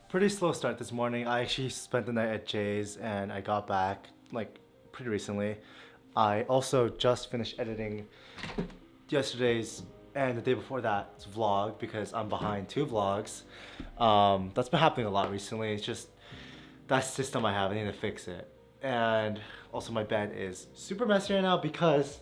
Pretty slow start this morning. I actually spent the night at Jay's and I got back like pretty recently. I also just finished editing yesterday's and the day before that's vlog because I'm behind two vlogs. That's been happening a lot recently. It's just that system I have, I need to fix it. And also my bed is super messy right now because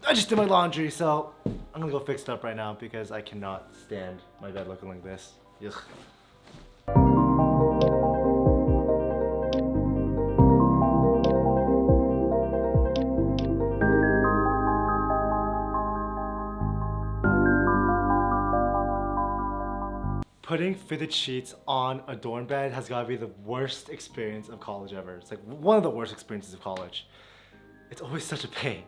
I just did my laundry, so I'm gonna go fix it up right now because I cannot stand my bed looking like this. Ugh. Putting fitted sheets on a dorm bed has got to be the worst experience of college ever. It's like one of the worst experiences of college. It's always such a pain.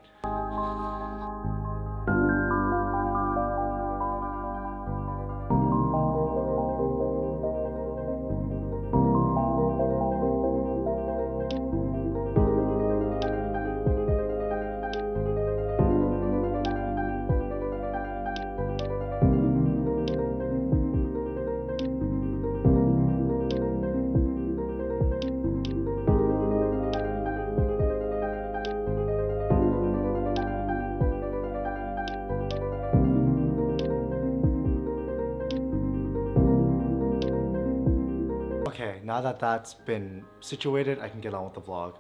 Okay, now that that's been situated, I can get on with the vlog.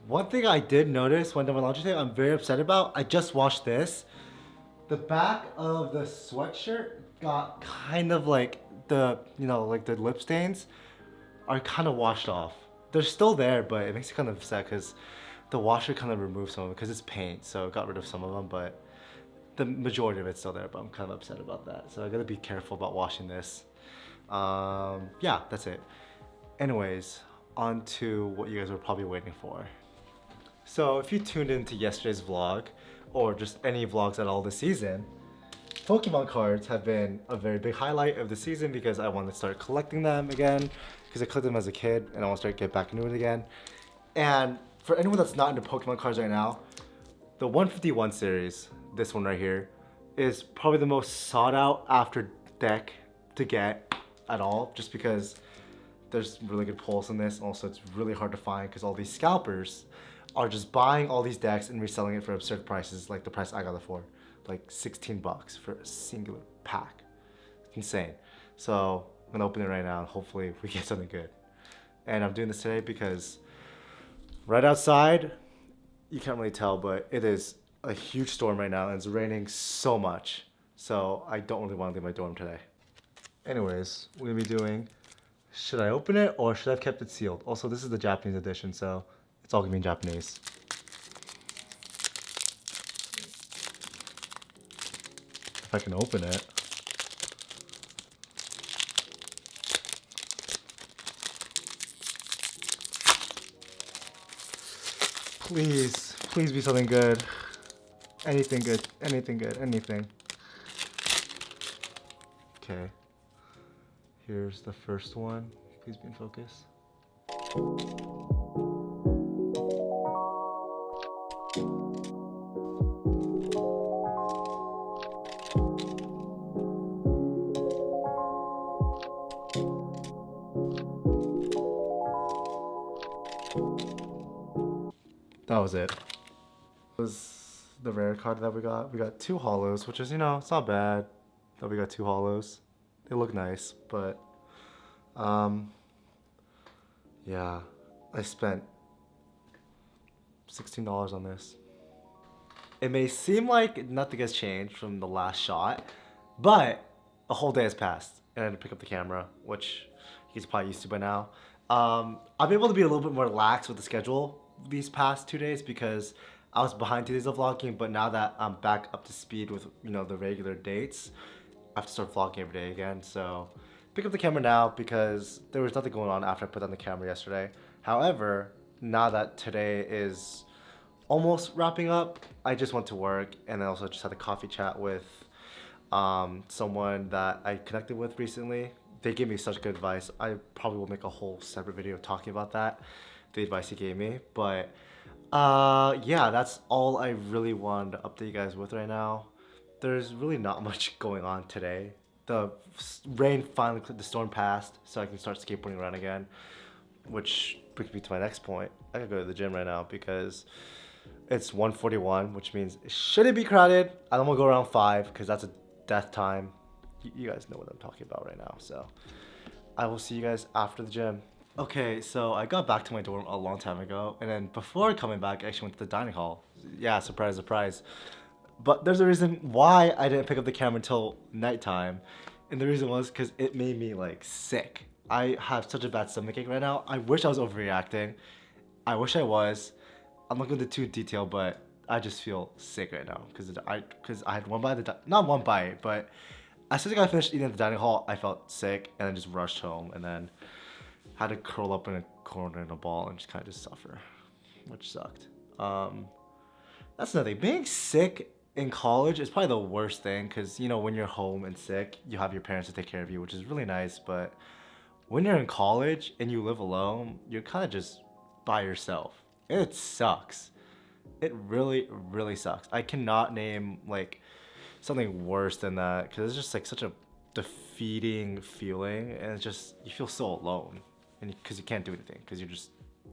One thing I did notice when doing my laundry today, I'm very upset about, I just washed this. The back of the sweatshirt got kind of like like the lip stains are kind of washed off. They're still there, but it makes me kind of upset because the washer kind of removed some of it because it's paint, so it got rid of some of them, but the majority of it's still there, but I'm kind of upset about that. So I gotta be careful about washing this. Yeah, that's it. Anyways, on to what you guys were probably waiting for. So if you tuned into yesterday's vlog, or just any vlogs at all this season, Pokemon cards have been a very big highlight of the season because I want to start collecting them again, because I collected them as a kid and I want to start get back into it again. And for anyone that's not into Pokemon cards right now, the 151 series, this one right here, is probably the most sought out after deck to get at all, just because there's really good pulls in this. Also, it's really hard to find because all these scalpers are just buying all these decks and reselling it for absurd prices, like the price I got it for, like 16 bucks for a singular pack. It's insane. So I'm gonna open it right now and hopefully we get something good. And I'm doing this today because right outside, you can't really tell, but it is a huge storm right now and it's raining so much. So I don't really want to leave my dorm today. Anyways, we're gonna be doing, should I open it or should I have kept it sealed? Also, this is the Japanese edition, so it's all gonna be in Japanese. If I can open it. Please, please be something good. Anything good, anything good, anything. Okay. Here's the first one. Please be in focus. That was it. It was the rare card that we got. We got two holos, which is, it's not bad that we got two holos. They look nice, but yeah, I spent $16 on this. It may seem like nothing has changed from the last shot, but a whole day has passed and I had to pick up the camera, which he's probably used to by now. I'm able to be a little bit more lax with the schedule these past 2 days because I was behind 2 days of vlogging, but now that I'm back up to speed with the regular dates, I have to start vlogging every day again. So pick up the camera now because there was nothing going on after I put on the camera yesterday. However, now that today is almost wrapping up, I just went to work and then also just had a coffee chat with someone that I connected with recently. They gave me such good advice. I probably will make a whole separate video talking about that, the advice he gave me. But yeah, that's all I really wanted to update you guys with right now. There's really not much going on today the rain finally, the storm passed, so I can start skateboarding around again. Which brings me to my next point. I gotta go to the gym right now because it's 1:41, which means it shouldn't be crowded. I don't want to go around 5 because that's a death time. You guys know what I'm talking about right now. So I will see you guys after the gym. Okay, so I got back to my dorm a long time ago, and then before coming back, I actually went to the dining hall. Yeah, surprise, surprise. But there's a reason why I didn't pick up the camera until nighttime, and the reason was because it made me like sick. I have such a bad stomachache right now. I wish I was overreacting. I wish I was. I'm not going into too detail, but I just feel sick right now because I had one bite not one bite, but as soon as I got finished eating at the dining hall, I felt sick and then just rushed home and then had to curl up in a corner in a ball and just kind of just suffer, which sucked. That's another thing. Being sick in college is probably the worst thing because, you know, when you're home and sick, you have your parents to take care of you, which is really nice. But when you're in college and you live alone, you're kind of just by yourself. It sucks. It really, really sucks. I cannot name like something worse than that because it's just like such a defeating feeling, and it's just you feel so alone, and because you can't do anything because you're just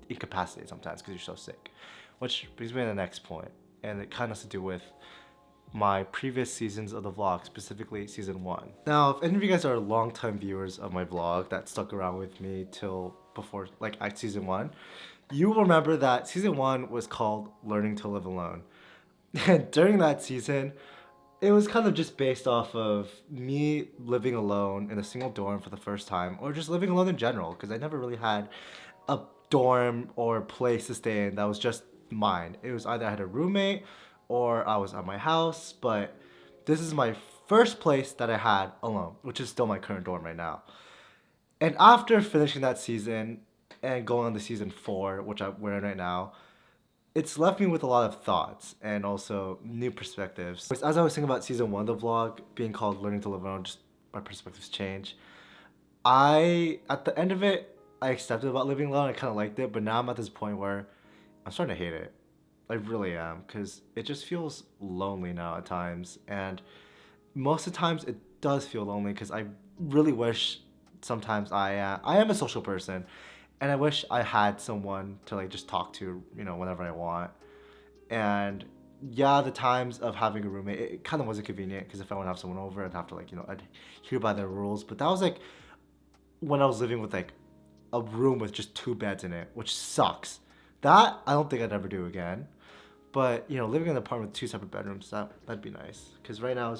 incapacitated sometimes because you're so sick. Which brings me to the next point, and it kind of has to do with my previous seasons of the vlog, specifically season 1. Now, if any of you guys are longtime viewers of my vlog that stuck around with me till before like at season 1, you will remember that season 1 was called Learning to Live Alone. And during that season, it was kind of just based off of me living alone in a single dorm for the first time, or just living alone in general, because I never really had a dorm or place to stay in that was just mine. It was either I had a roommate or I was at my house, but this is my first place that I had alone, which is still my current dorm right now. And after finishing that season and going on to season 4, which we're in right now, it's left me with a lot of thoughts and also new perspectives. As I was thinking about season 1 of the vlog being called Learning to Live Alone, just my perspectives change. At the end of it, I accepted about living alone. I kind of liked it, but now I'm at this point where I'm starting to hate it. I really am, because it just feels lonely now at times. And most of the times it does feel lonely because I really wish sometimes I am a social person. And I wish I had someone to like just talk to, you know, whenever I want. And yeah, the times of having a roommate, it kind of wasn't convenient because if I want to have someone over, I'd have to like, you know, I'd hear by their rules. But that was like when I was living with like a room with just 2 beds in it, which sucks. That I don't think I'd ever do again. But, you know, living in an apartment with 2 separate bedrooms, that'd be nice. Because right now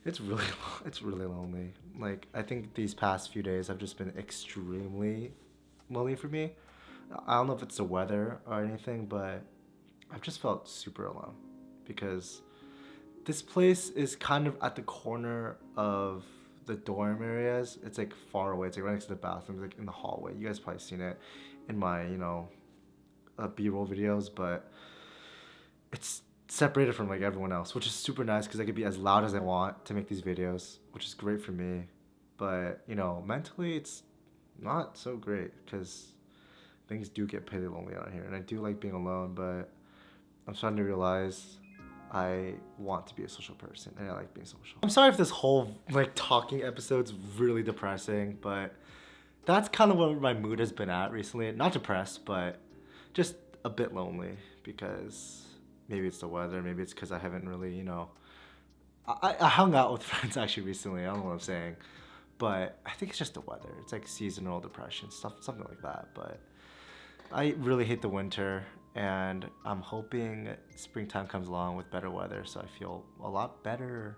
it's really lonely. Like, I think these past few days have just been extremely lonely for me. I don't know if it's the weather or anything, but I've just felt super alone because this place is kind of at the corner of the dorm areas. It's like far away. It's like right next to the bathroom, like in the hallway. You guys probably seen it in my, you know, B-roll videos, but it's separated from like everyone else, which is super nice because I could be as loud as I want to make these videos, which is great for me. But, you know, mentally it's not so great because things do get pretty lonely out here, and I do like being alone, but I'm starting to realize I want to be a social person and I like being social. I'm sorry if this whole like talking episode's really depressing, but that's kind of what my mood has been at recently. Not depressed, but just a bit lonely because maybe it's the weather, maybe it's because I haven't really, you know, I hung out with friends actually recently. I don't know what I'm saying. But I think it's just the weather. It's like seasonal depression, something like that. But I really hate the winter, and I'm hoping springtime comes along with better weather so I feel a lot better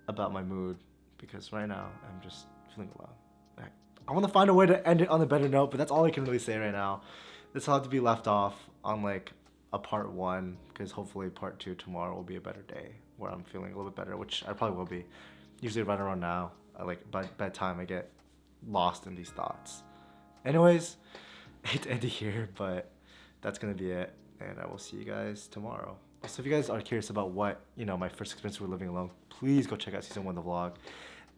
about my mood, because right now I'm just feeling alone. I want to find a way to end it on a better note, but that's all I can really say right now. This will have to be left off on like a part 1, because hopefully part 2 tomorrow will be a better day where I'm feeling a little bit better, which I probably will be. Usually right around now. Like by bedtime I get lost in these thoughts. Anyways, I hate to end it here, but that's gonna be it, and I will see you guys tomorrow. So if you guys are curious about what, you know, my first experience with living alone, please go check out season 1 of the vlog.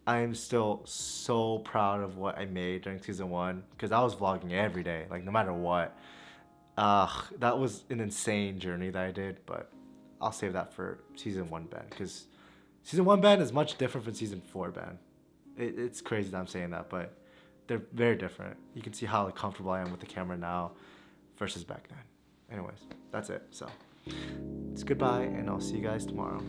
I am still so proud of what I made during season 1 because I was vlogging every day, like no matter what. That was an insane journey that I did, but I'll save that for season 1 Ben, because Season 1 band is much different from season 4 band. It's crazy that I'm saying that, but they're very different. You can see how like, comfortable I am with the camera now versus back then. Anyways, that's it. So it's goodbye, and I'll see you guys tomorrow.